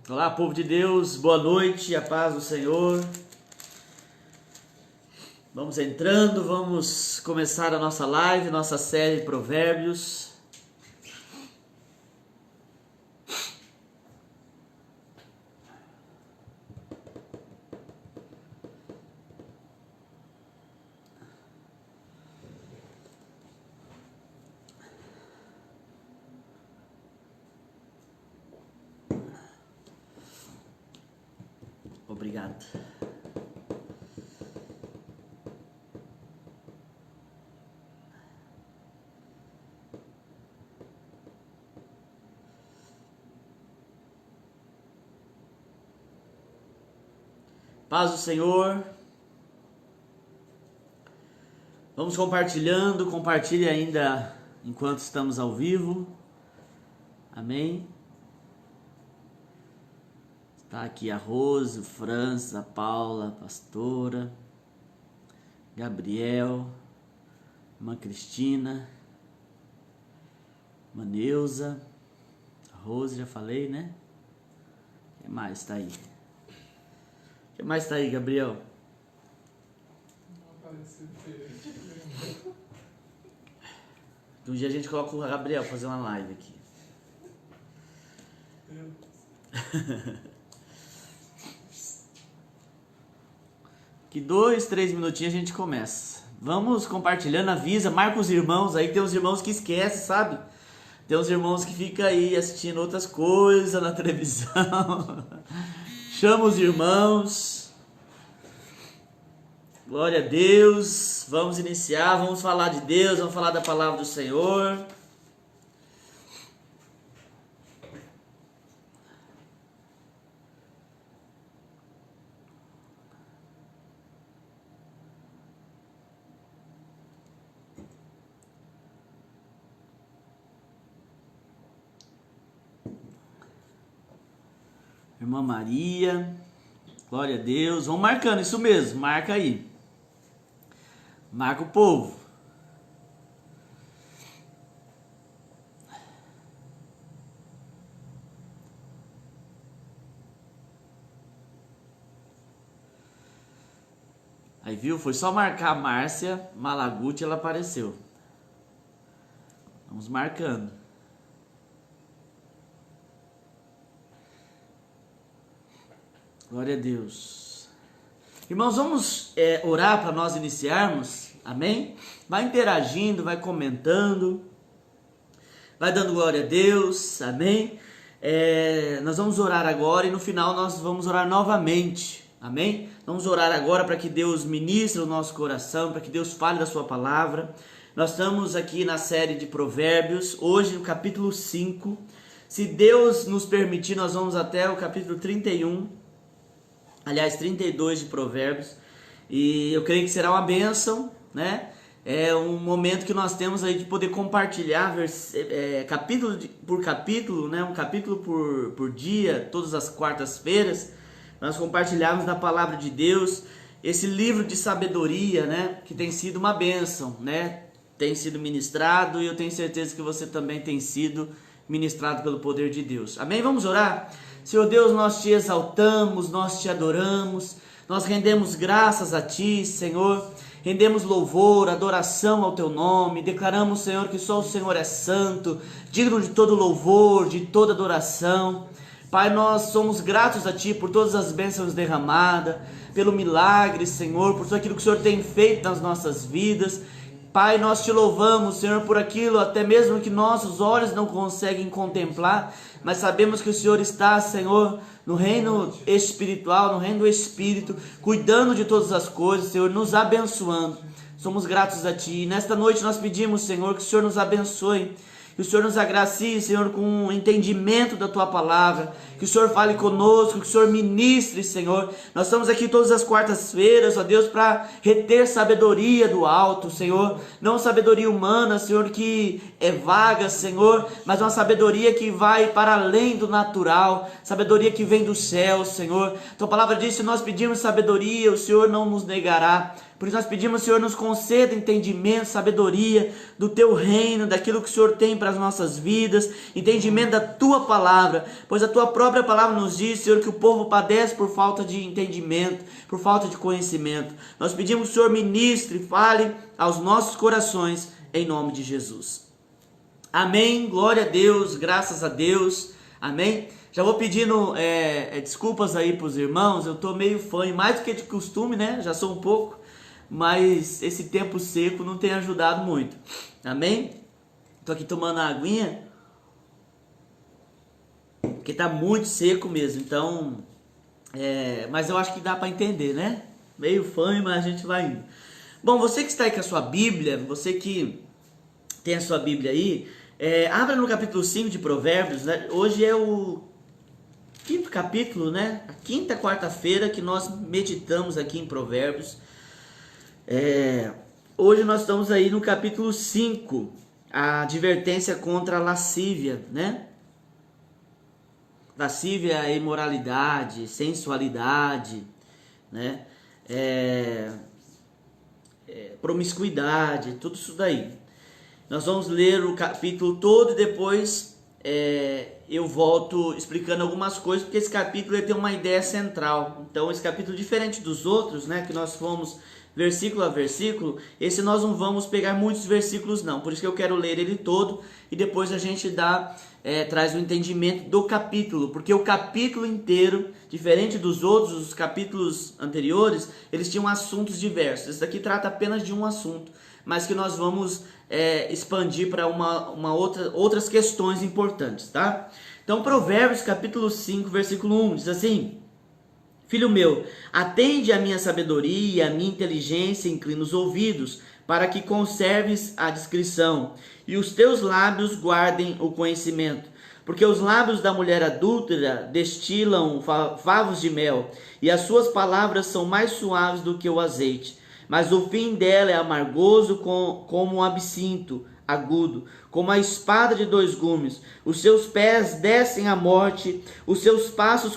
Olá, povo de Deus, boa noite, a paz do Senhor. Vamos entrando, vamos começar a nossa live, nossa série de Provérbios. Obrigado. Paz do Senhor. Vamos compartilhando, compartilhe ainda enquanto estamos ao vivo. Amém. Tá aqui a Rose, o Francis, a Paula, a pastora, Gabriel, irmã Cristina, irmã Neuza, a Rose, já falei, né? Quem mais tá aí? Quem mais tá aí, Gabriel? Não apareceu. Um dia a gente coloca o Gabriel pra fazer uma live aqui. Que 2, 3 minutinhos a gente começa. Vamos compartilhando, avisa, marca os irmãos aí, tem uns irmãos que esquecem, sabe? Tem uns irmãos que ficam aí assistindo outras coisas na televisão. Chama os irmãos. Glória a Deus. Vamos iniciar, vamos falar de Deus, vamos falar da palavra do Senhor. Irmã Maria, glória a Deus. Vamos marcando, isso mesmo, marca aí. Marca o povo. Aí viu, foi só marcar a Márcia Malaguti, ela apareceu. Vamos marcando. Glória a Deus. Irmãos, vamos orar para nós iniciarmos, amém? Vai interagindo, vai comentando, vai dando glória a Deus, amém? Nós vamos orar agora e no final nós vamos orar novamente, amém? Vamos orar agora para que Deus ministre o nosso coração, para que Deus fale da sua palavra. Nós estamos aqui na série de Provérbios, hoje no capítulo 5. Se Deus nos permitir, nós vamos até o capítulo 31. Aliás, 32 de Provérbios, e eu creio que será uma bênção, né? É um momento que nós temos aí de poder compartilhar capítulo por capítulo, né? Um capítulo por dia, todas as quartas-feiras, nós compartilhamos da palavra de Deus, esse livro de sabedoria, né? Que tem sido uma bênção, né? Tem sido ministrado e eu tenho certeza que você também tem sido ministrado pelo poder de Deus. Amém? Vamos orar? Senhor Deus, nós te exaltamos, nós te adoramos, nós rendemos graças a ti, Senhor, rendemos louvor, adoração ao teu nome, declaramos, Senhor, que só o Senhor é santo, digno de todo louvor, de toda adoração. Pai, nós somos gratos a ti por todas as bênçãos derramadas, pelo milagre, Senhor, por tudo aquilo que o Senhor tem feito nas nossas vidas. Pai, nós te louvamos, Senhor, por aquilo até mesmo que nossos olhos não conseguem contemplar, mas sabemos que o Senhor está, Senhor, no reino espiritual, no reino do Espírito, cuidando de todas as coisas, Senhor, nos abençoando. Somos gratos a ti. E nesta noite nós pedimos, Senhor, que o Senhor nos abençoe, que o Senhor nos agracie, Senhor, com o entendimento da tua palavra, que o Senhor fale conosco, que o Senhor ministre, Senhor. Nós estamos aqui todas as quartas-feiras, ó Deus, para reter sabedoria do alto, Senhor, não sabedoria humana, Senhor, que é vaga, Senhor, mas uma sabedoria que vai para além do natural, sabedoria que vem do céu, Senhor. Tua palavra diz: se nós pedirmos sabedoria, o Senhor não nos negará. Por isso nós pedimos, Senhor, nos conceda entendimento, sabedoria do Teu reino, daquilo que o Senhor tem para as nossas vidas, entendimento da Tua palavra, pois a Tua própria palavra nos diz, Senhor, que o povo padece por falta de entendimento, por falta de conhecimento. Nós pedimos que o Senhor ministre, fale aos nossos corações, em nome de Jesus. Amém, glória a Deus, graças a Deus, amém. Já vou pedindo desculpas aí para os irmãos, eu estou meio fã, mais do que de costume, né, já sou um pouco, mas esse tempo seco não tem ajudado muito, amém? Estou aqui tomando a aguinha, porque está muito seco mesmo, então, mas eu acho que dá para entender, né? Meio fã, mas a gente vai indo. Bom, você que está aí com a sua Bíblia, você que tem a sua Bíblia aí, abra no capítulo 5 de Provérbios, né? Hoje é o quinto capítulo, né? A quinta quarta-feira que nós meditamos aqui em Provérbios. Hoje nós estamos aí no capítulo 5, a advertência contra a lascívia, né? Lascívia é imoralidade, sensualidade, né? Promiscuidade, tudo isso daí. Nós vamos ler o capítulo todo e depois eu volto explicando algumas coisas, porque esse capítulo ele tem uma ideia central. Então esse capítulo, diferente dos outros, né, que nós fomos versículo a versículo, esse nós não vamos pegar muitos versículos não, por isso que eu quero ler ele todo e depois a gente traz o entendimento do capítulo, porque o capítulo inteiro, diferente dos outros, os capítulos anteriores, eles tinham assuntos diversos. Esse daqui trata apenas de um assunto, mas que nós vamos expandir para outras questões importantes, tá? Então, Provérbios capítulo 5, versículo 1, diz assim: Filho meu, atende à minha sabedoria e à minha inteligência, inclina os ouvidos, para que conserves a discrição, e os teus lábios guardem o conhecimento. Porque os lábios da mulher adúltera destilam favos de mel, e as suas palavras são mais suaves do que o azeite. Mas o fim dela é amargoso como um absinto agudo, como a espada de dois gumes. Os seus pés descem à morte, os seus passos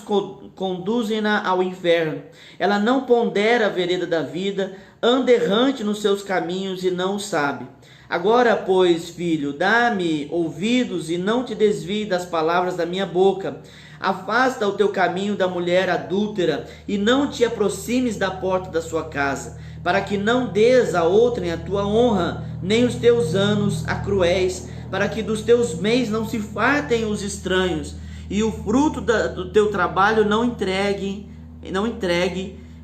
conduzem-na ao inferno. Ela não pondera a vereda da vida, anda errante nos seus caminhos e não o sabe. Agora, pois, filho, dá-me ouvidos e não te desvie das palavras da minha boca. Afasta o teu caminho da mulher adúltera e não te aproximes da porta da sua casa, para que não dês a outrem a tua honra, nem os teus anos a cruéis, para que dos teus bens não se fartem os estranhos, e o fruto do teu trabalho não entregue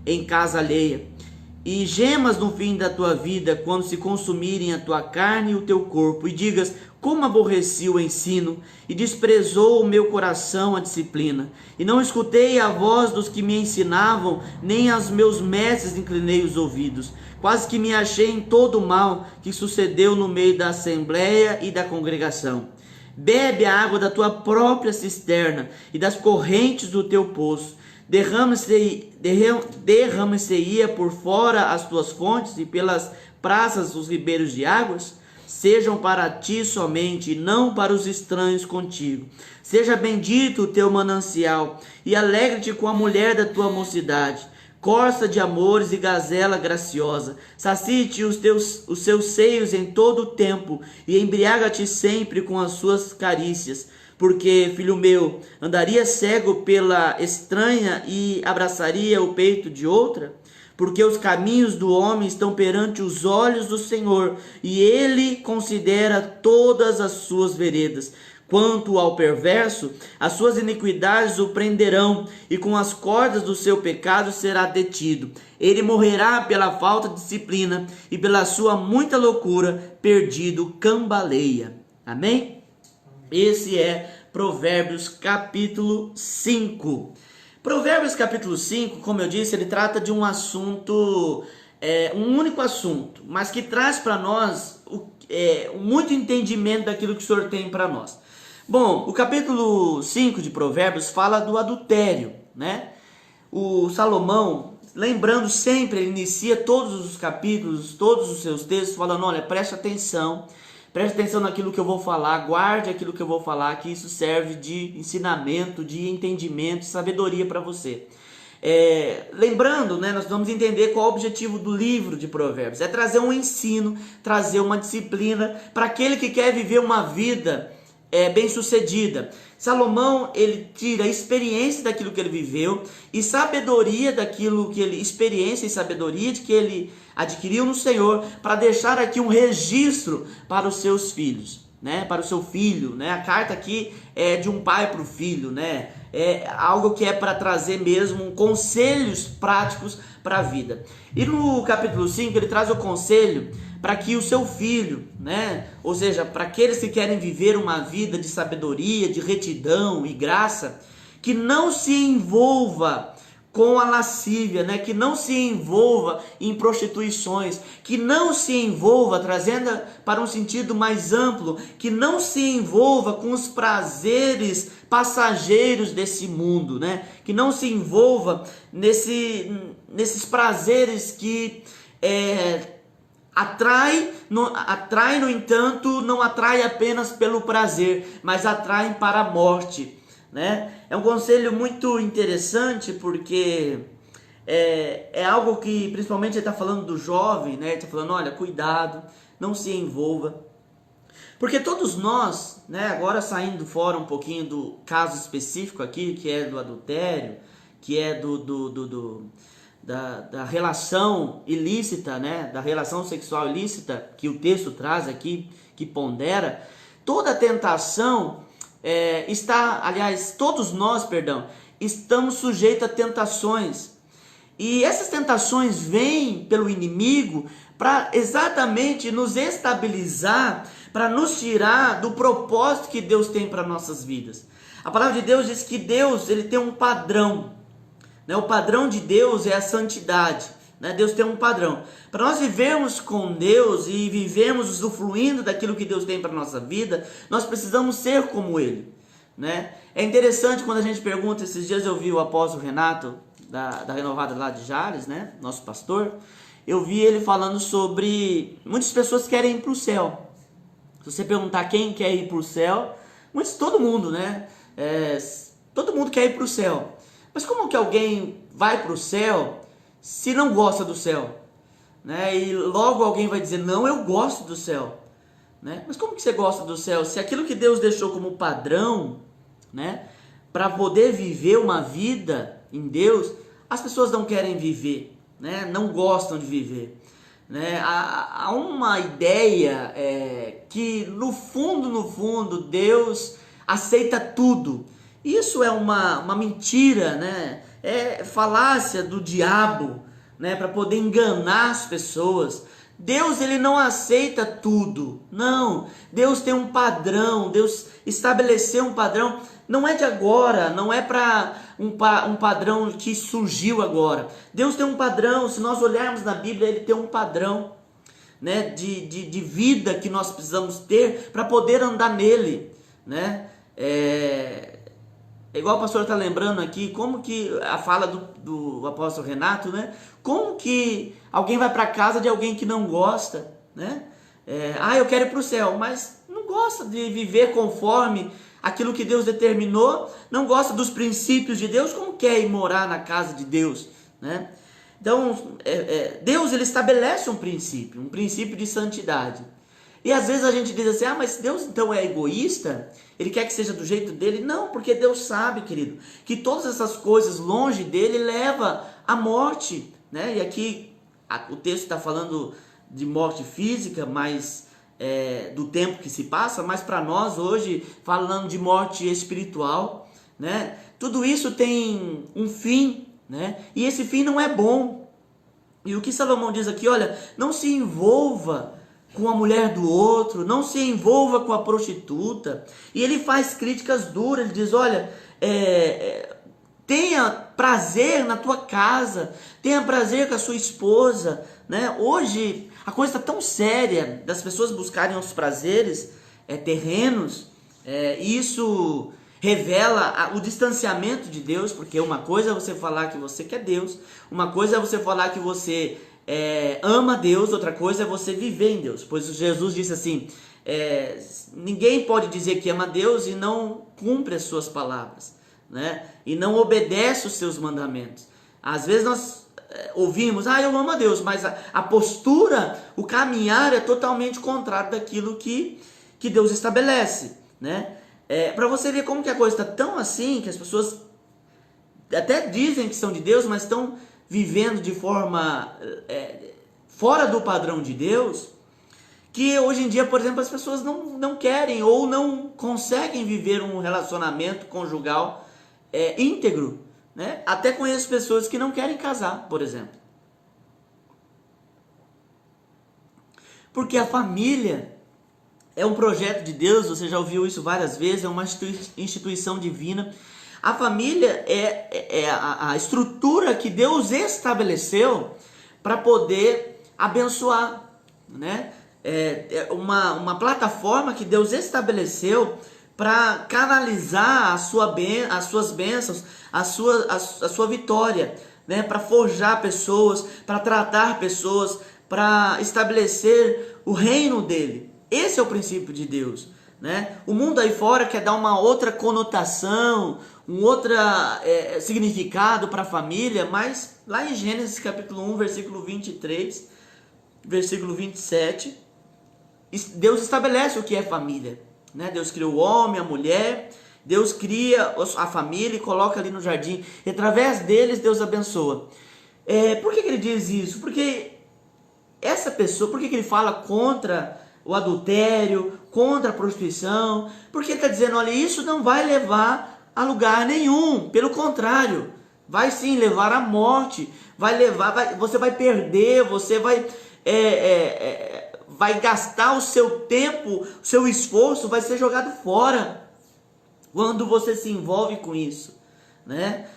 em casa alheia. E gemas no fim da tua vida, quando se consumirem a tua carne e o teu corpo, e digas: como aborreci o ensino, e desprezou o meu coração a disciplina. E não escutei a voz dos que me ensinavam, nem aos meus mestres inclinei os ouvidos. Quase que me achei em todo o mal que sucedeu no meio da assembleia e da congregação. Bebe a água da tua própria cisterna e das correntes do teu poço. Derrame-se-ia por fora as tuas fontes e pelas praças os ribeiros de águas? Sejam para ti somente, e não para os estranhos contigo. Seja bendito o teu manancial, e alegre-te com a mulher da tua mocidade. Corça de amores e gazela graciosa, sacie-te os seus seios em todo o tempo, e embriaga-te sempre com as suas carícias. Porque, filho meu, andaria cego pela estranha e abraçaria o peito de outra? Porque os caminhos do homem estão perante os olhos do Senhor, e ele considera todas as suas veredas. Quanto ao perverso, as suas iniquidades o prenderão, e com as cordas do seu pecado será detido. Ele morrerá pela falta de disciplina, e pela sua muita loucura, perdido cambaleia. Amém? Esse é Provérbios capítulo 5. Provérbios capítulo 5, como eu disse, ele trata de um assunto, um único assunto, mas que traz para nós muito entendimento daquilo que o Senhor tem para nós. Bom, o capítulo 5 de Provérbios fala do adultério, né? O Salomão, lembrando sempre, ele inicia todos os capítulos, todos os seus textos, falando: olha, preste atenção naquilo que eu vou falar, guarde aquilo que eu vou falar, que isso serve de ensinamento, de entendimento, de sabedoria para você. Lembrando, né, nós vamos entender qual é o objetivo do livro de Provérbios. É trazer um ensino, trazer uma disciplina para aquele que quer viver uma vida bem-sucedida. Salomão, ele tira experiência daquilo que ele viveu e sabedoria daquilo que ele, experiência e sabedoria de que ele adquiriu no Senhor, para deixar aqui um registro para os seus filhos, né? Para o seu filho, né? A carta aqui é de um pai para o filho, né? É algo que é para trazer mesmo conselhos práticos para a vida. E no capítulo 5 ele traz o conselho para que o seu filho, né? Ou seja, para aqueles que querem viver uma vida de sabedoria, de retidão e graça, que não se envolva com a lascívia, né? Que não se envolva em prostituições, que não se envolva, trazendo para um sentido mais amplo, que não se envolva com os prazeres passageiros desse mundo, né? Que não se envolva nesses prazeres que atrai, no entanto, não atrai apenas pelo prazer, mas atraem para a morte, né? É um conselho muito interessante, porque é algo que principalmente ele está falando do jovem, né? Ele está falando, olha, cuidado, não se envolva. Porque todos nós, né, agora saindo fora um pouquinho do caso específico aqui, que é do adultério, que é da relação ilícita, né, da relação sexual ilícita, que o texto traz aqui, que pondera, toda tentação todos nós, estamos sujeitos a tentações. E essas tentações vêm pelo inimigo para exatamente nos estabilizar, para nos tirar do propósito que Deus tem para nossas vidas. A palavra de Deus diz que Deus, ele tem um padrão, né? O padrão de Deus é a santidade, né? Deus tem um padrão. Para nós vivermos com Deus e vivermos usufruindo daquilo que Deus tem para nossa vida, nós precisamos ser como Ele, né? É interessante quando a gente pergunta, esses dias eu vi o apóstolo Renato, da Renovada lá de Jales, né? Nosso pastor, eu vi ele falando sobre muitas pessoas querem ir para o céu. Se você perguntar quem quer ir para o céu, todo mundo, né? Todo mundo quer ir para o céu. Mas como que alguém vai para o céu se não gosta do céu? Né? E logo alguém vai dizer, não, eu gosto do céu. Né? Mas como que você gosta do céu? Se aquilo que Deus deixou como padrão, né, para poder viver uma vida em Deus, as pessoas não querem viver, né? Não gostam de viver. Né? Há uma ideia que no fundo Deus aceita tudo. Isso é uma mentira, né? É falácia do diabo, né? Para poder enganar as pessoas. Deus, ele não aceita tudo, não. Deus tem um padrão, Deus estabeleceu um padrão. Não é de agora, não é para um padrão que surgiu agora. Deus tem um padrão, se nós olharmos na Bíblia, ele tem um padrão, né, de vida que nós precisamos ter para poder andar nele, né? Igual o pastor está lembrando aqui, como que a fala do apóstolo Renato, né? Como que alguém vai para casa de alguém que não gosta, né? Eu quero ir para o céu, mas não gosta de viver conforme aquilo que Deus determinou, não gosta dos princípios de Deus, como quer ir morar na casa de Deus, né? Então, Deus, ele estabelece um princípio de santidade. E às vezes a gente diz assim, mas Deus então é egoísta? Ele quer que seja do jeito dele? Não, porque Deus sabe, querido, que todas essas coisas longe dele leva à morte, né? E aqui o texto está falando de morte física, mas do tempo que se passa, mas para nós hoje, falando de morte espiritual, né? Tudo isso tem um fim, né? E esse fim não é bom. E o que Salomão diz aqui, olha, não se envolva com a mulher do outro, não se envolva com a prostituta. E ele faz críticas duras, ele diz, olha, tenha prazer na tua casa, tenha prazer com a sua esposa, né? Hoje a coisa está tão séria das pessoas buscarem os prazeres terrenos, isso revela o distanciamento de Deus, porque uma coisa é você falar que você quer Deus, uma coisa é você falar que você ama Deus, outra coisa é você viver em Deus. Pois Jesus disse assim, ninguém pode dizer que ama Deus e não cumpre as suas palavras, né? E não obedece os seus mandamentos. Às vezes nós ouvimos, eu amo a Deus, mas a postura, o caminhar é totalmente contrário daquilo que Deus estabelece, né? Para você ver como que a coisa está tão assim, que as pessoas até dizem que são de Deus, mas estão vivendo de forma fora do padrão de Deus, que hoje em dia, por exemplo, as pessoas não querem ou não conseguem viver um relacionamento conjugal íntegro, né? Até conheço pessoas que não querem casar, por exemplo. Porque a família é um projeto de Deus, você já ouviu isso várias vezes, é uma instituição divina. A família é a estrutura que Deus estabeleceu para poder abençoar, né? É uma plataforma que Deus estabeleceu para canalizar as suas bênçãos, a sua vitória, né? Para forjar pessoas, para tratar pessoas, para estabelecer o reino dele. Esse é o princípio de Deus, né? O mundo aí fora quer dar uma outra conotação, um outro significado para a família, mas lá em Gênesis capítulo 1, versículo 23, versículo 27, Deus estabelece o que é família, né? Deus criou o homem, a mulher, Deus cria a família e coloca ali no jardim, e através deles Deus abençoa. Por que ele diz isso? Porque essa pessoa, por que ele fala contra o adultério, contra a prostituição? Porque ele está dizendo, olha, isso não vai levar a lugar nenhum, pelo contrário, vai sim levar à morte, você vai perder, você vai gastar o seu tempo, o seu esforço vai ser jogado fora quando você se envolve com isso, né?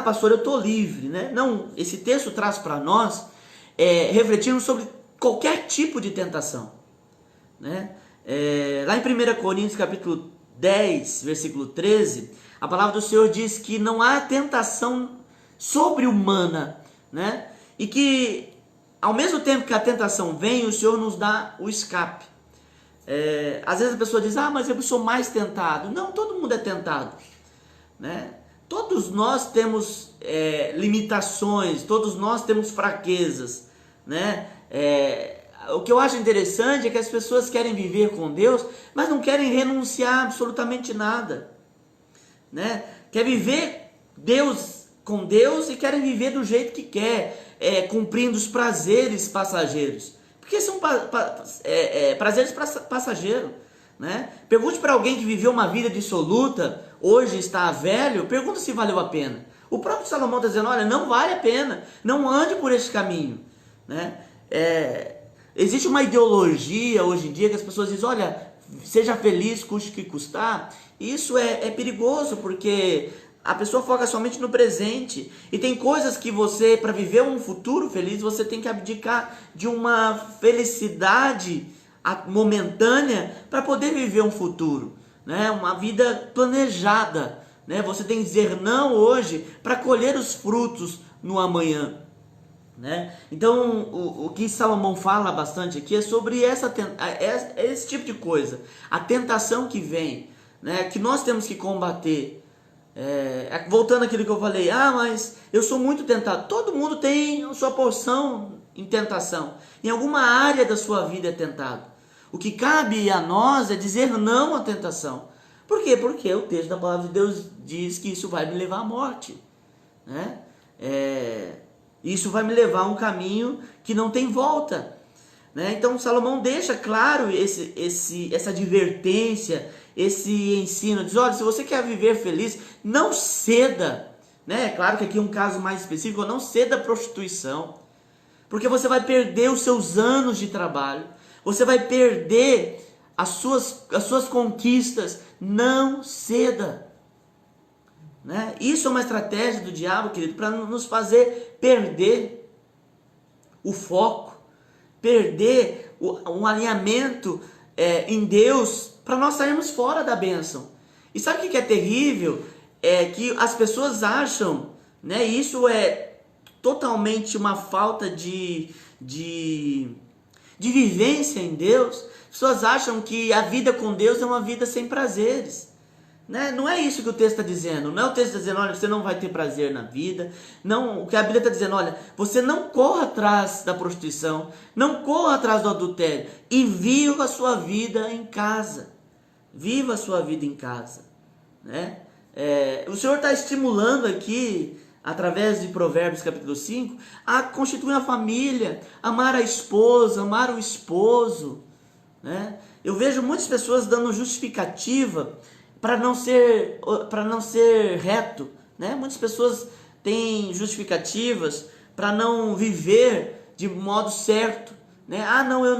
Pastor, eu estou livre, né? Não, esse texto traz para nós refletindo sobre qualquer tipo de tentação, né? Lá em 1 Coríntios capítulo 10, versículo 13, a palavra do Senhor diz que não há tentação sobre-humana, né? E que ao mesmo tempo que a tentação vem, o Senhor nos dá o escape. Às vezes a pessoa diz, mas eu sou mais tentado. Não, todo mundo é tentado, né? Todos nós temos limitações, todos nós temos fraquezas, né? O que eu acho interessante é que as pessoas querem viver com Deus, mas não querem renunciar a absolutamente nada, né? Quer viver com Deus e querem viver do jeito que quer, cumprindo os prazeres passageiros, porque são prazeres passageiros, né? Pergunte para alguém que viveu uma vida dissoluta, hoje está velho, pergunta se valeu a pena. O próprio Salomão está dizendo, olha, não vale a pena, não ande por esse caminho, né? Existe uma ideologia hoje em dia que as pessoas dizem, olha, seja feliz, custe o que custar. Isso é perigoso, porque a pessoa foca somente no presente. E tem coisas que você, para viver um futuro feliz, você tem que abdicar de uma felicidade momentânea para poder viver um futuro, né? Uma vida planejada, né? Você tem que dizer não hoje para colher os frutos no amanhã, né? Então o que Salomão fala bastante aqui é sobre esse tipo de coisa, a tentação que vem, né? Que nós temos que combater. Voltando àquilo que eu falei, mas eu sou muito tentado. Todo mundo tem a sua porção em tentação, em alguma área da sua vida é tentado. O que cabe a nós é dizer não à tentação. Por quê? Porque o texto da palavra de Deus diz que isso vai me levar à morte, né? Isso vai me levar a um caminho que não tem volta, né? Então Salomão deixa claro essa advertência, esse ensino, diz, olha, se você quer viver feliz, não ceda, né? Claro que aqui é um caso mais específico, não ceda à prostituição, porque você vai perder os seus anos de trabalho, você vai perder as suas conquistas. Não ceda, né? Isso é uma estratégia do diabo, querido, para nos fazer perder o foco, perder um alinhamento em Deus, para nós sairmos fora da bênção. E sabe o que é terrível? É que as pessoas acham, né? Isso é totalmente uma falta de vivência em Deus. As pessoas acham que a vida com Deus é uma vida sem prazeres, Né? Não é isso que o texto está dizendo. Não é o texto está dizendo, olha, você não vai ter prazer na vida. Não, o que a Bíblia está dizendo, olha, você não corra atrás da prostituição, não corra atrás do adultério e viva a sua vida em casa. Viva a sua vida em casa. Né? O Senhor está estimulando aqui, através de Provérbios capítulo 5, a constituir uma família, amar a esposa, amar o esposo. Né? Eu vejo muitas pessoas dando justificativa para não ser reto, né? Muitas pessoas têm justificativas para não viver de modo certo, né? Ah, não, eu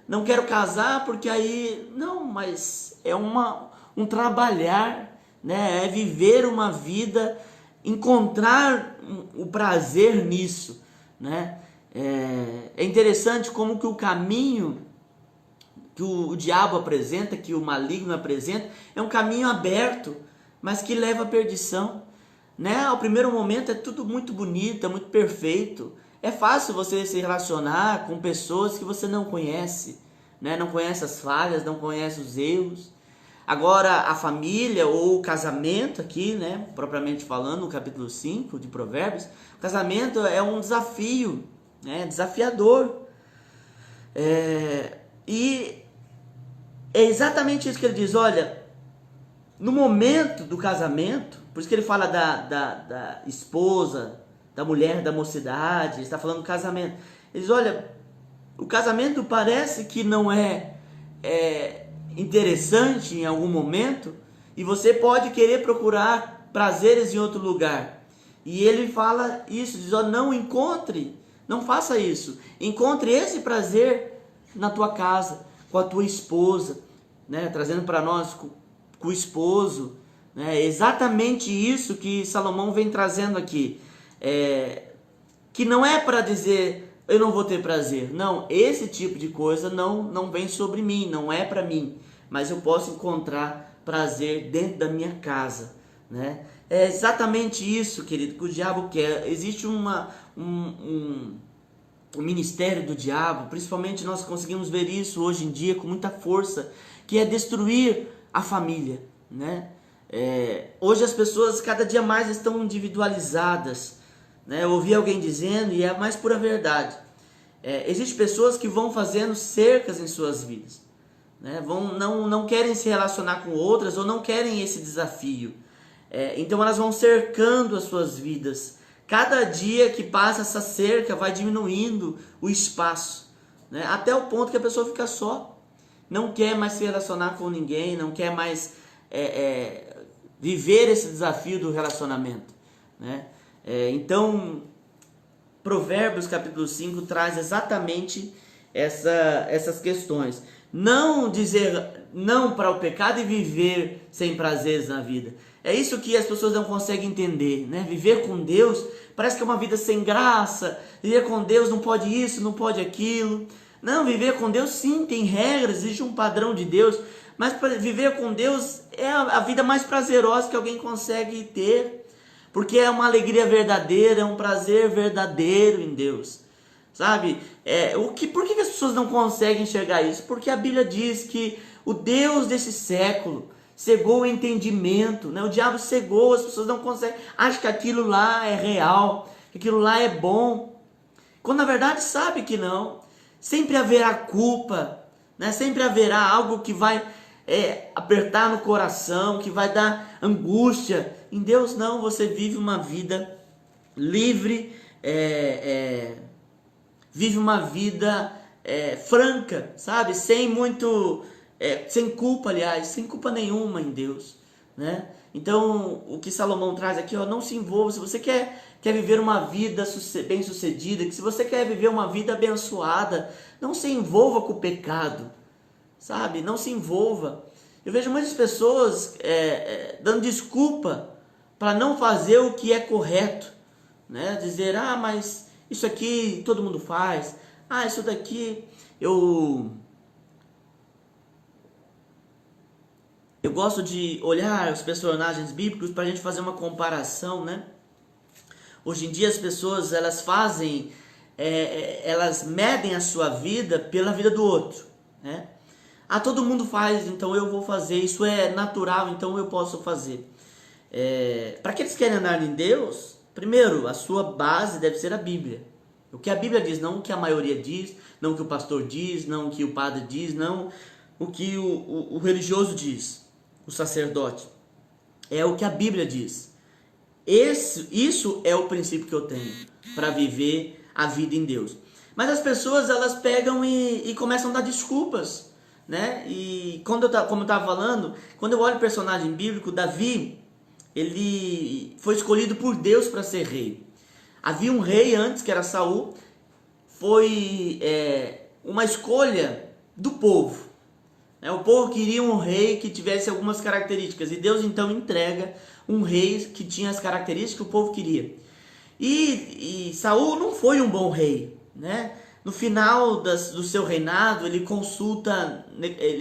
não quero casar porque aí não, mas é um trabalhar, né? É viver uma vida, encontrar o prazer nisso, né? É interessante como que o caminho que o diabo apresenta, que o maligno apresenta, é um caminho aberto, mas que leva à perdição. Né? Ao primeiro momento é tudo muito bonito, é muito perfeito. É fácil você se relacionar com pessoas que você não conhece, né? Não conhece as falhas, não conhece os erros. Agora, a família ou o casamento aqui, né? Propriamente falando, no capítulo 5 de Provérbios, o casamento é um desafio, né? Desafiador. E é exatamente isso que ele diz, olha, no momento do casamento, por isso que ele fala da esposa, da mulher da mocidade, ele está falando do casamento. Ele diz, olha, o casamento parece que não é interessante em algum momento, e você pode querer procurar prazeres em outro lugar. E ele fala isso, diz, olha, não faça isso. Encontre esse prazer na tua casa, com a tua esposa, né? Trazendo para nós com o esposo, né? É exatamente isso que Salomão vem trazendo aqui, que não é para dizer eu não vou ter prazer, não, esse tipo de coisa não vem sobre mim, não é para mim, mas eu posso encontrar prazer dentro da minha casa, né? É exatamente isso, querido, que o diabo quer. Existe o ministério do diabo, principalmente nós conseguimos ver isso hoje em dia com muita força, que é destruir a família, né? Hoje as pessoas cada dia mais estão individualizadas, né? Eu ouvi alguém dizendo, e é a mais pura verdade, existem pessoas que vão fazendo cercas em suas vidas, né? Não querem se relacionar com outras, ou não querem esse desafio, então elas vão cercando as suas vidas. Cada dia que passa essa cerca vai diminuindo o espaço, né? Até o ponto que a pessoa fica só, não quer mais se relacionar com ninguém, não quer mais viver esse desafio do relacionamento, né? Então, Provérbios capítulo 5 traz exatamente essas questões. Não dizer não para o pecado e viver sem prazeres na vida. É isso que as pessoas não conseguem entender, né? Viver com Deus parece que é uma vida sem graça. Viver com Deus não pode isso, não pode aquilo. Não, viver com Deus sim, tem regras, existe um padrão de Deus. Mas para viver com Deus é a vida mais prazerosa que alguém consegue ter. Porque é uma alegria verdadeira, é um prazer verdadeiro em Deus. Sabe? Por que as pessoas não conseguem enxergar isso? Porque a Bíblia diz que o Deus desse século cegou o entendimento, né? O diabo cegou, as pessoas não conseguem, acham que aquilo lá é real, que aquilo lá é bom, quando na verdade sabe que não. Sempre haverá culpa, né? Sempre haverá algo que vai apertar no coração, que vai dar angústia. Em Deus não, você vive uma vida livre, vive uma vida franca, sabe? Sem culpa, aliás, sem culpa nenhuma em Deus, né? Então, o que Salomão traz aqui, não se envolva. Se você quer viver uma vida bem sucedida, se você quer viver uma vida abençoada, não se envolva com o pecado, sabe? Não se envolva. Eu vejo muitas pessoas dando desculpa para não fazer o que é correto, né? Dizer, mas isso aqui todo mundo faz, isso daqui eu gosto de olhar os personagens bíblicos para a gente fazer uma comparação, né? Hoje em dia as pessoas, elas elas medem a sua vida pela vida do outro, né? todo mundo faz, então eu vou fazer. Isso é natural, então eu posso fazer. Para aqueles que querem andar em Deus, primeiro, a sua base deve ser a Bíblia. O que a Bíblia diz, não o que a maioria diz, não o que o pastor diz, não o que o padre diz, não o que o religioso diz, o sacerdote. É o que a Bíblia diz. Isso é o princípio que eu tenho para viver a vida em Deus. Mas as pessoas, elas pegam e começam a dar desculpas, né? E como eu estava falando, quando eu olho o personagem bíblico, Davi, ele foi escolhido por Deus para ser rei. Havia um rei antes, que era Saul. Foi uma escolha do povo. O povo queria um rei que tivesse algumas características. E Deus então entrega um rei que tinha as características que o povo queria. E Saul não foi um bom rei, né? No final do seu reinado, ele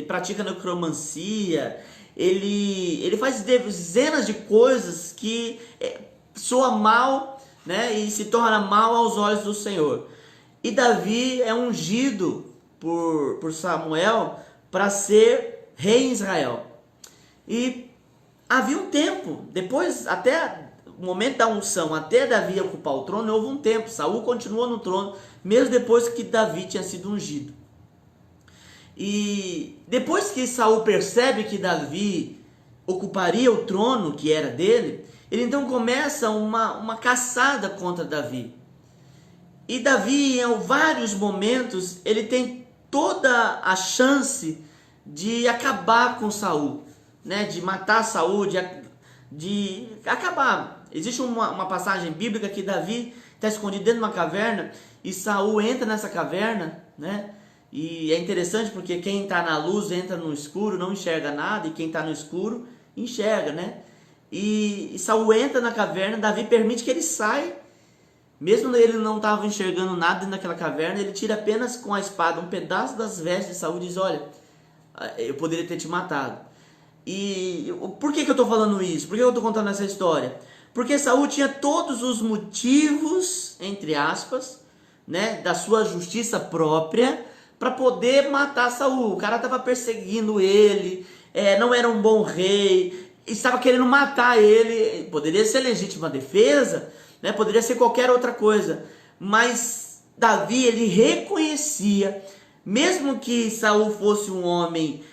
pratica necromancia, ele faz dezenas de coisas que soa mal, né? E se torna mal aos olhos do Senhor. E Davi é ungido por Samuel para ser rei em Israel. E havia um tempo, depois, até o momento da unção, até Davi ocupar o trono, houve um tempo. Saul continuou no trono, mesmo depois que Davi tinha sido ungido. E depois que Saul percebe que Davi ocuparia o trono que era dele, ele então começa uma caçada contra Davi. E Davi, em vários momentos, ele tem toda a chance de acabar com Saul, né? De matar Saul, de acabar. Existe uma passagem bíblica que Davi está escondido dentro de uma caverna e Saul entra nessa caverna, né? E é interessante porque quem está na luz entra no escuro, não enxerga nada, e quem está no escuro enxerga, né? E Saul entra na caverna, Davi permite que ele saia. Mesmo ele não estava enxergando nada dentro daquela caverna, ele tira apenas com a espada um pedaço das vestes de Saul e diz: olha, eu poderia ter te matado. E por que eu estou falando isso? Por que eu estou contando essa história? Porque Saul tinha todos os motivos, entre aspas, né, da sua justiça própria para poder matar Saul. O cara estava perseguindo ele, não era um bom rei, estava querendo matar ele. Poderia ser legítima defesa, né? Poderia ser qualquer outra coisa, mas Davi, ele reconhecia, mesmo que Saul fosse um homem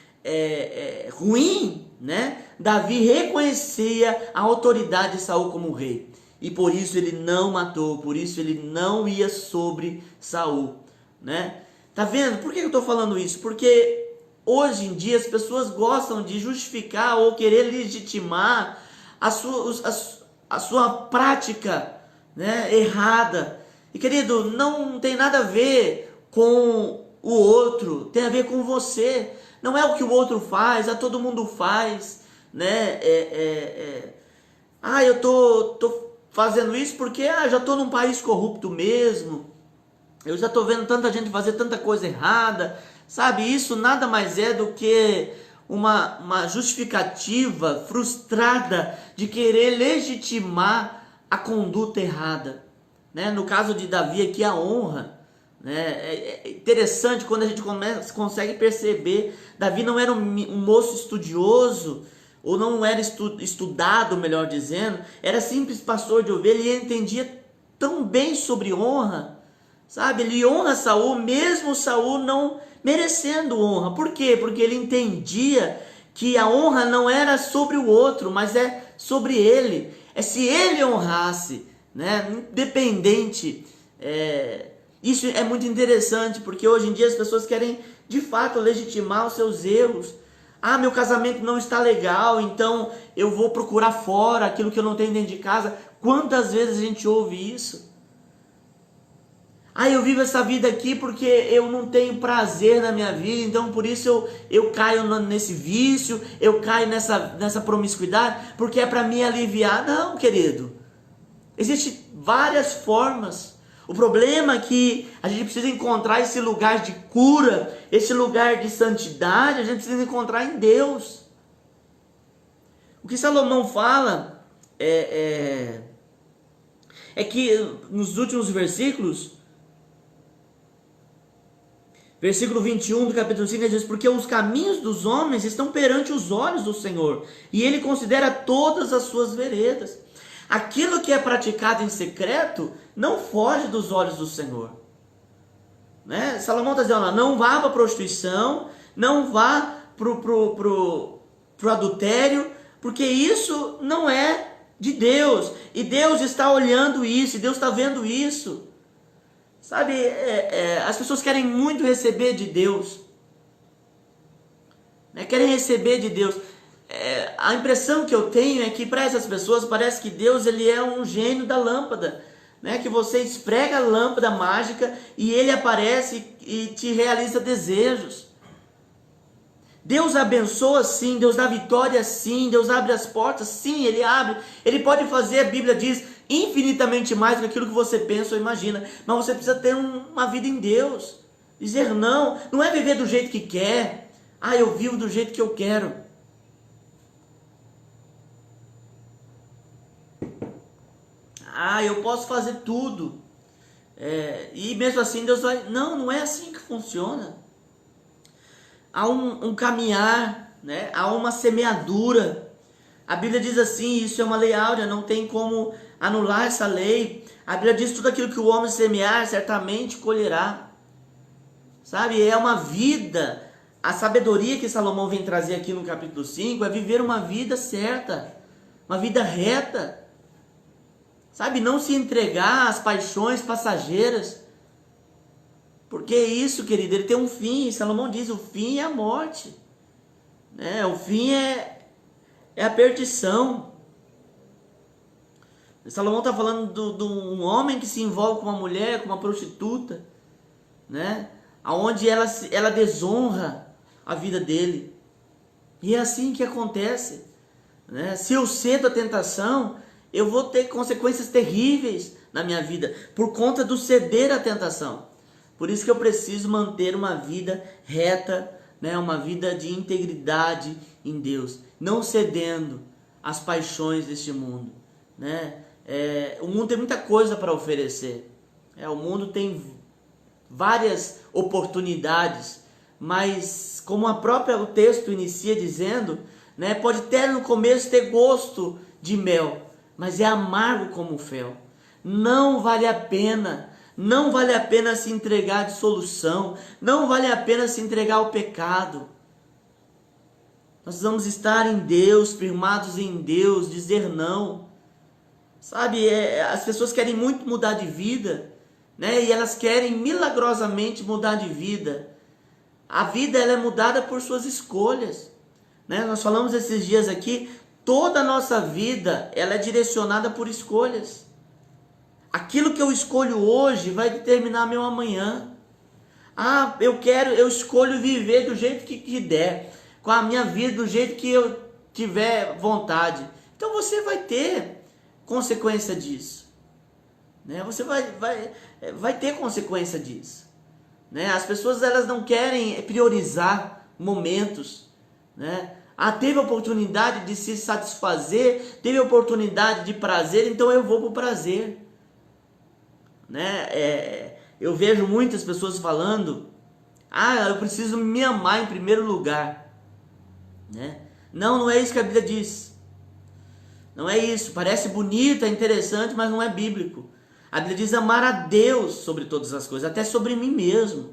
ruim, né? Davi reconhecia a autoridade de Saul como rei, e por isso ele não matou, por isso ele não ia sobre Saul, né? Tá vendo? Por que eu estou falando isso? Porque hoje em dia as pessoas gostam de justificar ou querer legitimar a sua prática, né, errada. E querido, não tem nada a ver com o outro, tem a ver com você. Não é o que o outro faz, todo mundo faz, né? Eu tô fazendo isso porque já tô num país corrupto mesmo. Eu já tô vendo tanta gente fazer tanta coisa errada, sabe? Isso nada mais é do que uma justificativa frustrada de querer legitimar a conduta errada, né? No caso de Davi aqui, a honra, né? É interessante quando a gente consegue perceber. Davi não era um moço estudioso, ou não era estudado, melhor dizendo, era simples pastor de ovelha, e ele entendia tão bem sobre honra, sabe? Ele honra Saul, mesmo Saul não merecendo honra. Por quê? Porque ele entendia que a honra não era sobre o outro, mas é sobre ele. É se ele honrasse, né? Independente. Isso é muito interessante, porque hoje em dia as pessoas querem de fato legitimar os seus erros. Meu casamento não está legal, então eu vou procurar fora aquilo que eu não tenho dentro de casa. Quantas vezes a gente ouve isso? Eu vivo essa vida aqui porque eu não tenho prazer na minha vida, então por isso eu caio nesse vício, eu caio nessa promiscuidade, porque é para me aliviar. Não, querido. Existem várias formas. O problema é que a gente precisa encontrar esse lugar de cura, esse lugar de santidade, a gente precisa encontrar em Deus. O que Salomão fala é que nos últimos versículos, Versículo 21 do capítulo 5 diz: porque os caminhos dos homens estão perante os olhos do Senhor, e Ele considera todas as suas veredas. Aquilo que é praticado em secreto não foge dos olhos do Senhor. Né? Salomão está dizendo: não vá para a prostituição, não vá para o adultério, porque isso não é de Deus. E Deus está olhando isso, e Deus está vendo isso. Sabe, as pessoas querem muito receber de Deus. Né? Querem receber de Deus. A impressão que eu tenho é que para essas pessoas parece que Deus ele é um gênio da lâmpada. Né? Que você esfrega a lâmpada mágica e ele aparece e te realiza desejos. Deus abençoa sim, Deus dá vitória sim, Deus abre as portas sim, Ele abre. Ele pode fazer, a Bíblia diz, infinitamente mais do que aquilo que você pensa ou imagina. Mas você precisa ter uma vida em Deus. Dizer não, não é viver do jeito que quer. Ah, eu vivo do jeito que eu quero. Ah, eu posso fazer tudo. E mesmo assim Deus vai... Não, não é assim que funciona. Há um caminhar, né? Há uma semeadura. A Bíblia diz assim, isso é uma lei áurea, não tem como anular essa lei. A Bíblia diz: tudo aquilo que o homem semear, certamente colherá. Sabe, é uma vida. A sabedoria que Salomão vem trazer aqui no capítulo 5 é viver uma vida certa, uma vida reta. Sabe, não se entregar às paixões passageiras. Porque isso, querido, ele tem um fim. Salomão diz: o fim é a morte. Né? O fim é a perdição. Salomão está falando de um homem que se envolve com uma mulher, com uma prostituta, né? Onde ela desonra a vida dele. E é assim que acontece. Né? Se eu cedo à tentação, eu vou ter consequências terríveis na minha vida, por conta do ceder à tentação. Por isso que eu preciso manter uma vida reta, né? Uma vida de integridade em Deus, não cedendo às paixões deste mundo. Né? O mundo tem muita coisa para oferecer. O mundo tem várias oportunidades, mas como o texto inicia dizendo, né? Pode até no começo ter gosto de mel, mas é amargo como fel. Não vale a pena. Não vale a pena se entregar à dissolução. Não vale a pena se entregar ao pecado. Nós vamos estar em Deus, firmados em Deus, dizer não. Sabe, as pessoas querem muito mudar de vida, né? E elas querem milagrosamente mudar de vida. A vida ela é mudada por suas escolhas. Né? Nós falamos esses dias aqui, toda a nossa vida ela é direcionada por escolhas. Aquilo que eu escolho hoje vai determinar meu amanhã. Ah, eu escolho viver do jeito que der, com a minha vida do jeito que eu tiver vontade. Então você vai ter consequência disso. Né? Você vai ter consequência disso. Né? As pessoas elas não querem priorizar momentos. Né? Ah, teve oportunidade de se satisfazer, teve oportunidade de prazer, então eu vou para o prazer. Né? Eu vejo muitas pessoas falando: ah, eu preciso me amar em primeiro lugar. Né? Não é isso que a Bíblia diz. Não é isso. Parece bonito, é interessante, mas não é bíblico. A Bíblia diz amar a Deus sobre todas as coisas, até sobre mim mesmo.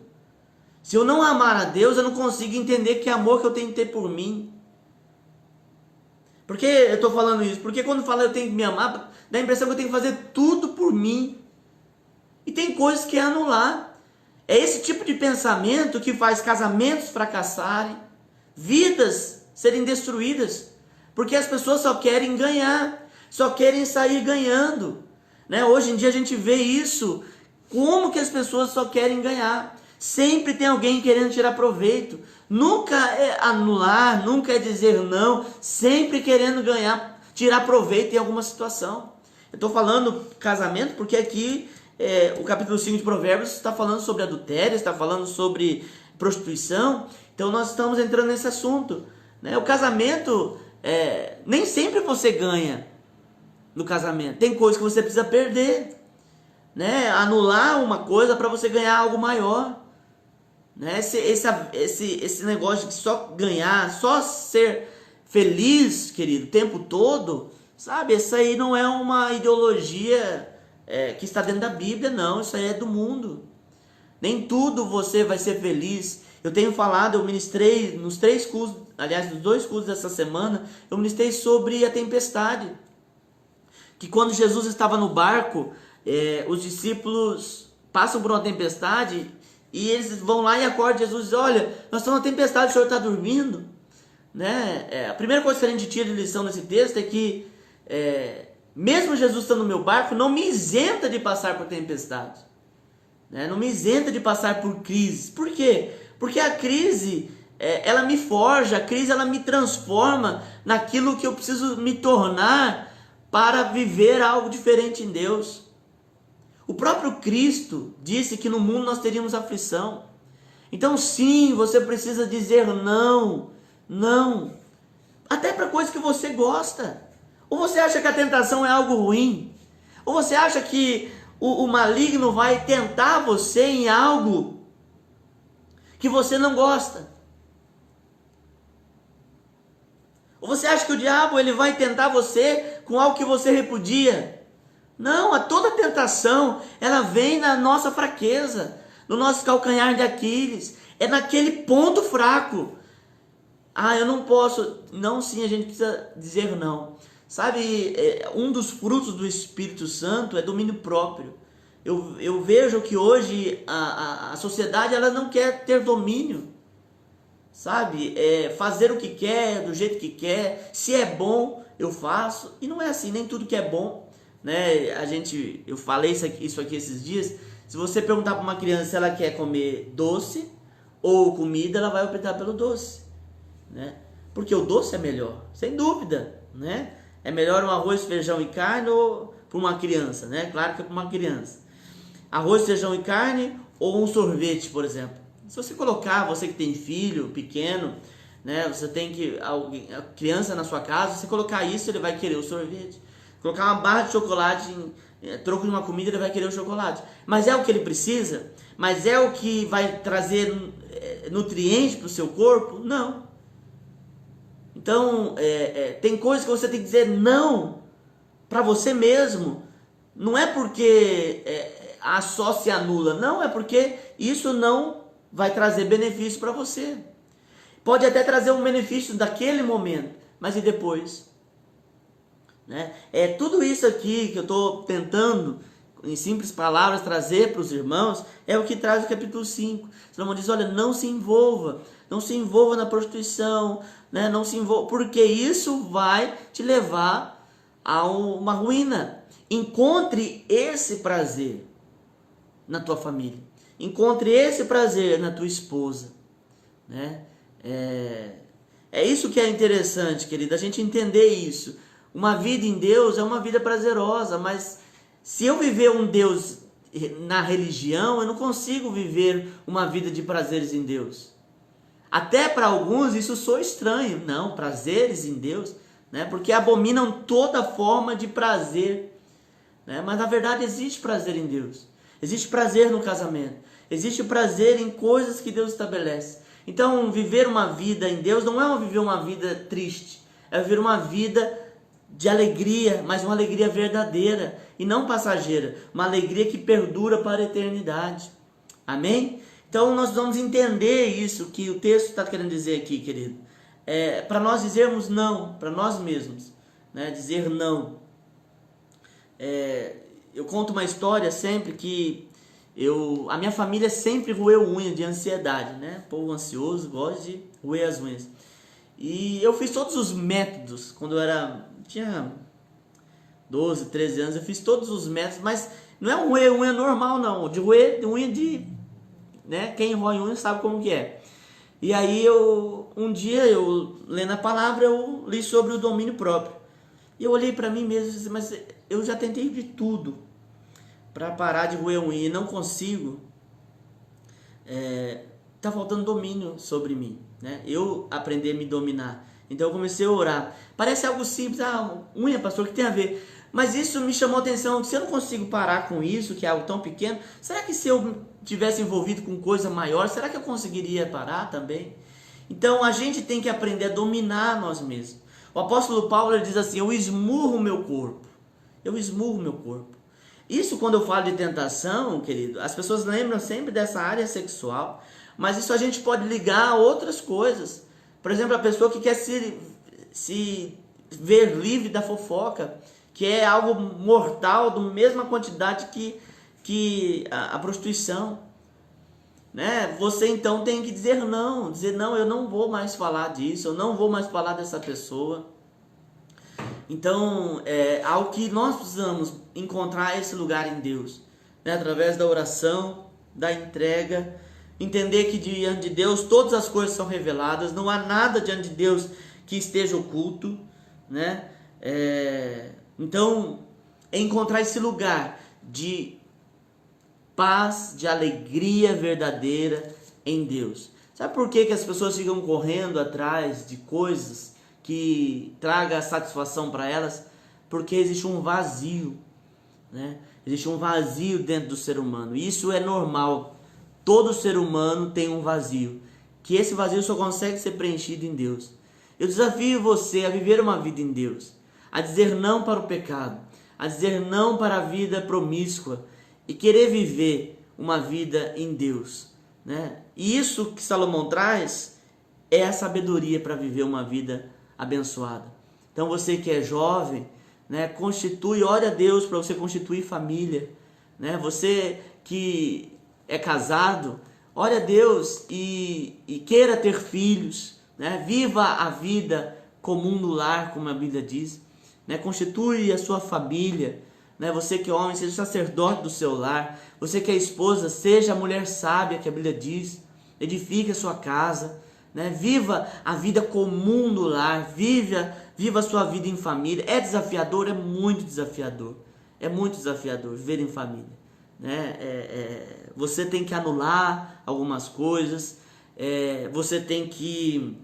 Se eu não amar a Deus, eu não consigo entender que amor que eu tenho que ter por mim. Por que eu estou falando isso? Porque quando fala eu tenho que me amar, dá a impressão que eu tenho que fazer tudo por mim. E tem coisas que é anular. É esse tipo de pensamento que faz casamentos fracassarem, vidas serem destruídas, porque as pessoas só querem ganhar, só querem sair ganhando. Né? Hoje em dia a gente vê isso, como que as pessoas só querem ganhar. Sempre tem alguém querendo tirar proveito. Nunca é anular, nunca é dizer não, sempre querendo ganhar, tirar proveito em alguma situação. Eu estou falando casamento porque aqui o capítulo 5 de Provérbios está falando sobre adultério, está falando sobre prostituição. Então nós estamos entrando nesse assunto. Né? O casamento, nem sempre você ganha no casamento. Tem coisas que você precisa perder. Né? Anular uma coisa para você ganhar algo maior. né? Esse negócio de só ganhar, só ser feliz, querido, o tempo todo, sabe? Essa aí não é uma ideologia que está dentro da Bíblia, não. Isso aí é do mundo. Nem tudo você vai ser feliz. Eu tenho falado, eu ministrei nos 3 cursos, aliás, nos 2 cursos dessa semana, eu ministrei sobre a tempestade. Que quando Jesus estava no barco, os discípulos passam por uma tempestade e eles vão lá e acordam Jesus e dizem: olha, nós estamos numa tempestade, o senhor está dormindo? Né? A primeira coisa que a gente tira de lição nesse texto é que mesmo Jesus estando no meu barco, não me isenta de passar por tempestade, né? Não me isenta de passar por crises. Por quê? Porque a crise, ela me forja, a crise ela me transforma naquilo que eu preciso me tornar para viver algo diferente em Deus. O próprio Cristo disse que no mundo nós teríamos aflição. Então sim, você precisa dizer não, não, até para coisas que você gosta. Ou você acha que a tentação é algo ruim? Ou você acha que o maligno vai tentar você em algo que você não gosta? Ou você acha que o diabo ele vai tentar você com algo que você repudia? Não, toda tentação ela vem na nossa fraqueza, no nosso calcanhar de Aquiles, é naquele ponto fraco. Eu não posso. Não, sim, a gente precisa dizer não. Sabe, um dos frutos do Espírito Santo é domínio próprio. Eu vejo que hoje a sociedade ela não quer ter domínio. Sabe, fazer o que quer, do jeito que quer. Se é bom, eu faço. E não é assim, nem tudo que é bom, né? Eu falei isso aqui esses dias. Se você perguntar para uma criança se ela quer comer doce ou comida, ela vai optar pelo doce, né? Porque o doce é melhor, sem dúvida, né? É melhor um arroz, feijão e carne ou para uma criança, né? Claro que é para uma criança. Arroz, feijão e carne ou um sorvete, por exemplo. Se você colocar, você que tem filho pequeno, né? Você tem a criança na sua casa, se colocar isso, ele vai querer o sorvete. Colocar uma barra de chocolate em troco de uma comida, ele vai querer o chocolate. Mas é o que ele precisa? Mas é o que vai trazer nutrientes para o seu corpo? Não. Então, tem coisas que você tem que dizer não para você mesmo. Não é porque a só se anula, não, é porque isso não vai trazer benefício para você. Pode até trazer um benefício daquele momento, mas e depois? Né? Tudo isso aqui que eu estou tentando, em simples palavras, trazer para os irmãos, é o que traz o capítulo 5. Salomão diz: olha, não se envolva na prostituição, né? Não se envolva, porque isso vai te levar a uma ruína. Encontre esse prazer na tua família, encontre esse prazer na tua esposa, né? É isso que é interessante, querida, a gente entender isso. Uma vida em Deus é uma vida prazerosa, mas se eu viver um Deus na religião, eu não consigo viver uma vida de prazeres em Deus. Até para alguns isso soa estranho. Não, prazeres em Deus, né? Porque abominam toda forma de prazer, né? Mas na verdade existe prazer em Deus. Existe prazer no casamento. Existe prazer em coisas que Deus estabelece. Então viver uma vida em Deus não é viver uma vida triste. É viver uma vida de alegria, mas uma alegria verdadeira e não passageira. Uma alegria que perdura para a eternidade. Amém? Então nós vamos entender isso que o texto está querendo dizer aqui, querido. Para nós dizermos não, para nós mesmos, né? Dizer não. Eu conto uma história sempre que a minha família sempre roeu unha de ansiedade, né? Povo ansioso gosta de roer as unhas. E eu fiz todos os métodos quando eu tinha 12, 13 anos, eu fiz todos os métodos, mas não é um roer unha normal não, de roer unha de, né? Quem rói unha sabe como que é. E aí um dia eu lendo a palavra, eu li sobre o domínio próprio. E eu olhei para mim mesmo e disse: mas eu já tentei de tudo para parar de roer unha e não consigo. Tá faltando domínio sobre mim, né? Eu aprender a me dominar. Então eu comecei a orar. Parece algo simples, unha, pastor, o que tem a ver? Mas isso me chamou a atenção. Se eu não consigo parar com isso, que é algo tão pequeno, será que se eu tivesse envolvido com coisa maior, será que eu conseguiria parar também? Então a gente tem que aprender a dominar nós mesmos. O apóstolo Paulo, ele diz assim: eu esmurro o meu corpo. Eu esmurro o meu corpo. Isso, quando eu falo de tentação, querido, as pessoas lembram sempre dessa área sexual, mas isso a gente pode ligar a outras coisas. Por exemplo, a pessoa que quer se ver livre da fofoca, que é algo mortal, da mesma quantidade que a prostituição, né? Você então tem que dizer não, eu não vou mais falar disso, eu não vou mais falar dessa pessoa. Então, é algo que nós precisamos encontrar esse lugar em Deus, né? Através da oração, da entrega, entender que diante de Deus todas as coisas são reveladas, não há nada diante de Deus que esteja oculto, né? Então, encontrar esse lugar de paz, de alegria verdadeira em Deus. Sabe por que as pessoas ficam correndo atrás de coisas que traga satisfação para elas? Porque existe um vazio, né? Existe um vazio dentro do ser humano. Isso é normal. Todo ser humano tem um vazio, que esse vazio só consegue ser preenchido em Deus. Eu desafio você a viver uma vida em Deus, a dizer não para o pecado, a dizer não para a vida promíscua e querer viver uma vida em Deus, né? E isso que Salomão traz é a sabedoria para viver uma vida abençoada. Então você que é jovem, né, ore a Deus para você constituir família, né? Você que é casado, ore a Deus e queira ter filhos, né? Viva a vida comum no lar, como a Bíblia diz, né? Constitui a sua família, né? Você que é homem, seja sacerdote do seu lar. Você que é esposa, seja a mulher sábia que a Bíblia diz. Edifique a sua casa, né? Viva a vida comum no lar, viva a sua vida em família. É desafiador, é muito desafiador. É muito desafiador viver em família, né? Você tem que anular algumas coisas, você tem que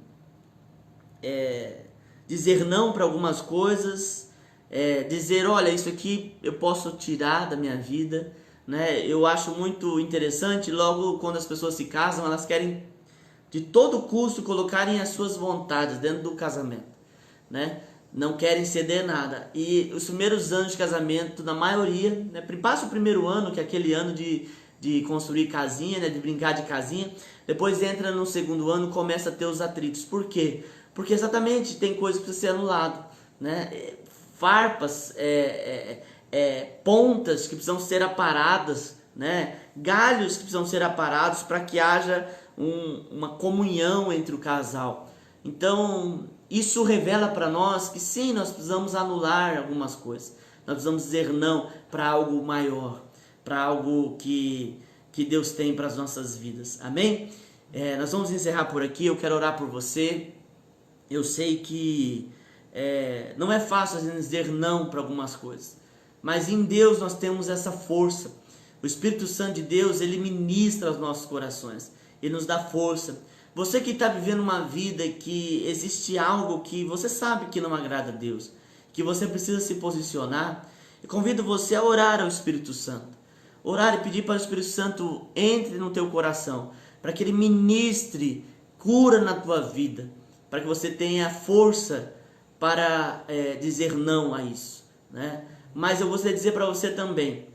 dizer não para algumas coisas, dizer, olha, isso aqui eu posso tirar da minha vida, né? Eu acho muito interessante, logo quando as pessoas se casam, elas querem de todo custo colocarem as suas vontades dentro do casamento, né? Não querem ceder nada. E os primeiros anos de casamento, na maioria, né, passa o primeiro ano, que é aquele ano de construir casinha, né, de brincar de casinha. Depois entra no segundo ano, começa a ter os atritos. Por quê? Porque exatamente tem coisas que precisam ser anulado, né? Farpas, pontas que precisam ser aparadas, né? Galhos que precisam ser aparados para que haja uma comunhão entre o casal. Então, isso revela para nós que sim, nós precisamos anular algumas coisas. Nós precisamos dizer não para algo maior, para algo que Deus tem para as nossas vidas. Amém? Nós vamos encerrar por aqui. Eu quero orar por você. Eu sei que não é fácil a gente dizer não para algumas coisas, mas em Deus nós temos essa força. O Espírito Santo de Deus, ele ministra aos nossos corações, ele nos dá força. Você que está vivendo uma vida que existe algo que você sabe que não agrada a Deus, que você precisa se posicionar, eu convido você a orar ao Espírito Santo. Orar e pedir para o Espírito Santo entre no teu coração, para que ele ministre cura na tua vida, para que você tenha força para dizer não a isso, né? Mas eu gostaria de dizer para você também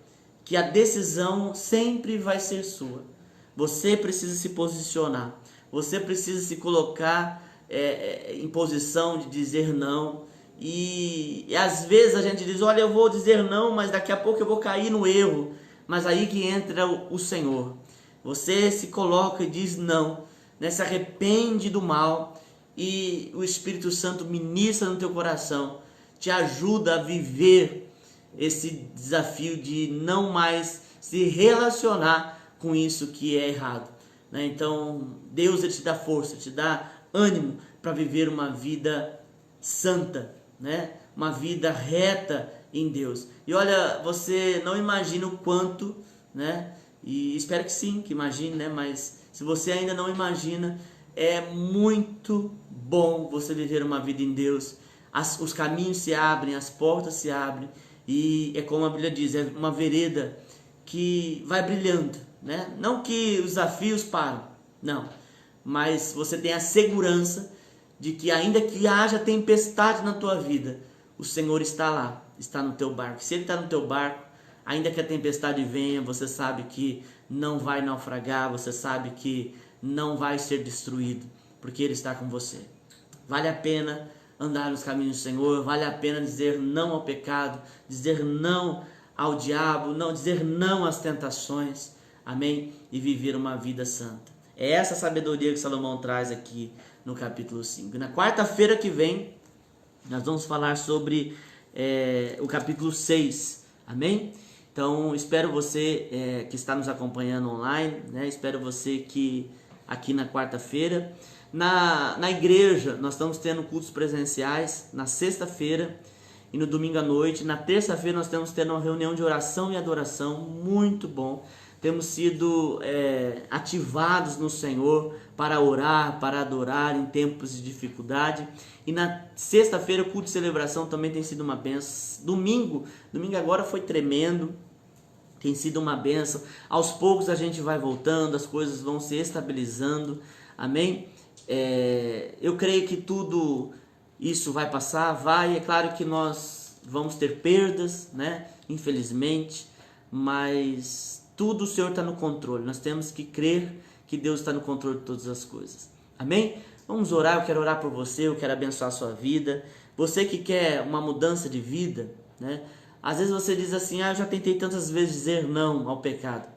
que a decisão sempre vai ser sua. Você precisa se posicionar. Você precisa se colocar em posição de dizer não. E às vezes a gente diz, olha, eu vou dizer não, mas daqui a pouco eu vou cair no erro. Mas aí que entra o Senhor. Você se coloca e diz não, né? Se arrepende do mal e o Espírito Santo ministra no teu coração, te ajuda a viver esse desafio de não mais se relacionar com isso que é errado, né? Então Deus, ele te dá força, te dá ânimo para viver uma vida santa, né? Uma vida reta em Deus. E olha, você não imagina o quanto, né? E espero que sim, que imagine, né? Mas se você ainda não imagina, é muito bom você viver uma vida em Deus. Os caminhos se abrem, as portas se abrem E é como a Bíblia diz, é uma vereda que vai brilhando, né? Não que os desafios param, não. Mas você tem a segurança de que ainda que haja tempestade na tua vida, o Senhor está lá, está no teu barco. Se Ele está no teu barco, ainda que a tempestade venha, você sabe que não vai naufragar, você sabe que não vai ser destruído, porque Ele está com você. Vale a pena andar nos caminhos do Senhor, vale a pena dizer não ao pecado, dizer não ao diabo, não dizer não às tentações, amém? E viver uma vida santa. É essa sabedoria que Salomão traz aqui no capítulo 5. E na quarta-feira que vem, nós vamos falar sobre o capítulo 6, amém? Então, espero você que está nos acompanhando online, né? Espero você que aqui na quarta-feira. Na igreja, nós estamos tendo cultos presenciais na sexta-feira e no domingo à noite. Na terça-feira, nós estamos tendo uma reunião de oração e adoração, muito bom. Temos sido ativados no Senhor para orar, para adorar em tempos de dificuldade. E na sexta-feira, o culto de celebração também tem sido uma bênção. Domingo agora foi tremendo, tem sido uma bênção. Aos poucos a gente vai voltando, as coisas vão se estabilizando, amém? Eu creio que tudo isso vai passar, é claro que nós vamos ter perdas, né? Infelizmente, mas tudo o Senhor está no controle. Nós temos que crer que Deus está no controle de todas as coisas. Amém? Vamos orar, eu quero orar por você, eu quero abençoar a sua vida. Você que quer uma mudança de vida, né? Às vezes você diz assim, eu já tentei tantas vezes dizer não ao pecado.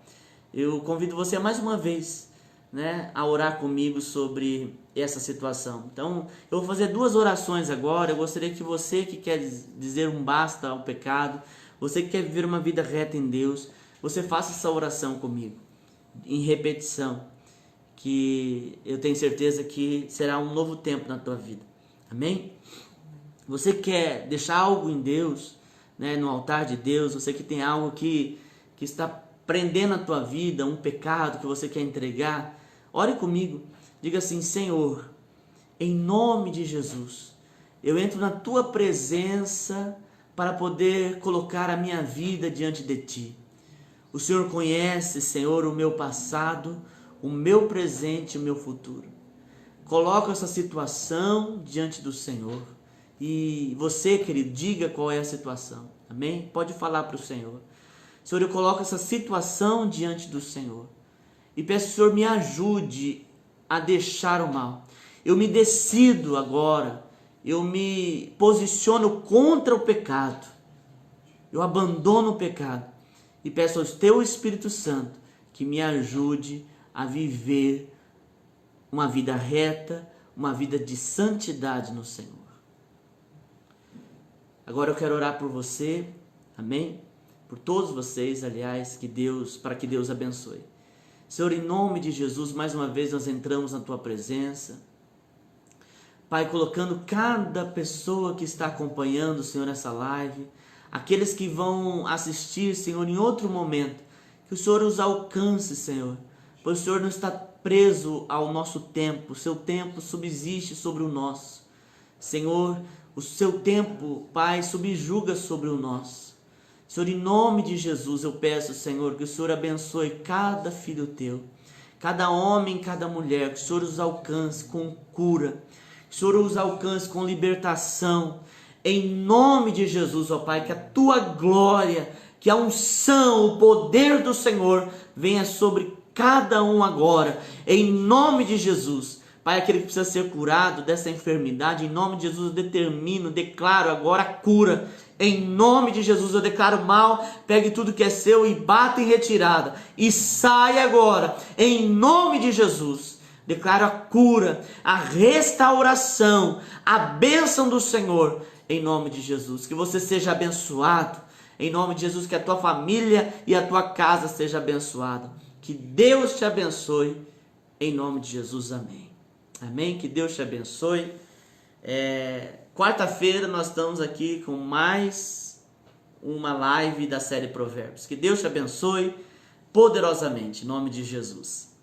Eu convido você mais uma vez, né, a orar comigo sobre essa situação. Então, eu vou fazer 2 orações agora. Eu gostaria que você que quer dizer um basta ao pecado, você que quer viver uma vida reta em Deus, você faça essa oração comigo, em repetição, que eu tenho certeza que será um novo tempo na tua vida. Amém? Você quer deixar algo em Deus, né, no altar de Deus, você que tem algo que está prendendo a tua vida, um pecado que você quer entregar, ore comigo, diga assim: Senhor, em nome de Jesus, eu entro na tua presença para poder colocar a minha vida diante de ti. O Senhor conhece, Senhor, o meu passado, o meu presente e o meu futuro. Coloca essa situação diante do Senhor. E você, querido, diga qual é a situação. Amém? Pode falar para o Senhor. Senhor, eu coloco essa situação diante do Senhor. E peço que o Senhor me ajude a deixar o mal. Eu me decido agora. Eu me posiciono contra o pecado. Eu abandono o pecado. E peço ao teu Espírito Santo que me ajude a viver uma vida reta, uma vida de santidade no Senhor. Agora eu quero orar por você, amém? Por todos vocês, aliás, para que Deus abençoe. Senhor, em nome de Jesus, mais uma vez nós entramos na tua presença. Pai, colocando cada pessoa que está acompanhando, Senhor, essa live, aqueles que vão assistir, Senhor, em outro momento, que o Senhor os alcance, Senhor, pois o Senhor não está preso ao nosso tempo, o seu tempo subsiste sobre o nosso. Senhor, o seu tempo, Pai, subjuga sobre o nosso. Senhor, em nome de Jesus, eu peço, Senhor, que o Senhor abençoe cada filho teu, cada homem, cada mulher, que o Senhor os alcance com cura, que o Senhor os alcance com libertação, em nome de Jesus, ó Pai, que a tua glória, que a unção, o poder do Senhor venha sobre cada um agora, em nome de Jesus. Pai, aquele que precisa ser curado dessa enfermidade, em nome de Jesus eu determino, declaro agora a cura. Em nome de Jesus eu declaro mal, pegue tudo que é seu e bata em retirada. E sai agora, em nome de Jesus. Declaro a cura, a restauração, a bênção do Senhor, em nome de Jesus. Que você seja abençoado, em nome de Jesus, que a tua família e a tua casa seja abençoada. Que Deus te abençoe, em nome de Jesus, amém. Amém, que Deus te abençoe. Quarta-feira nós estamos aqui com mais uma live da série Provérbios. Que Deus te abençoe poderosamente, em nome de Jesus.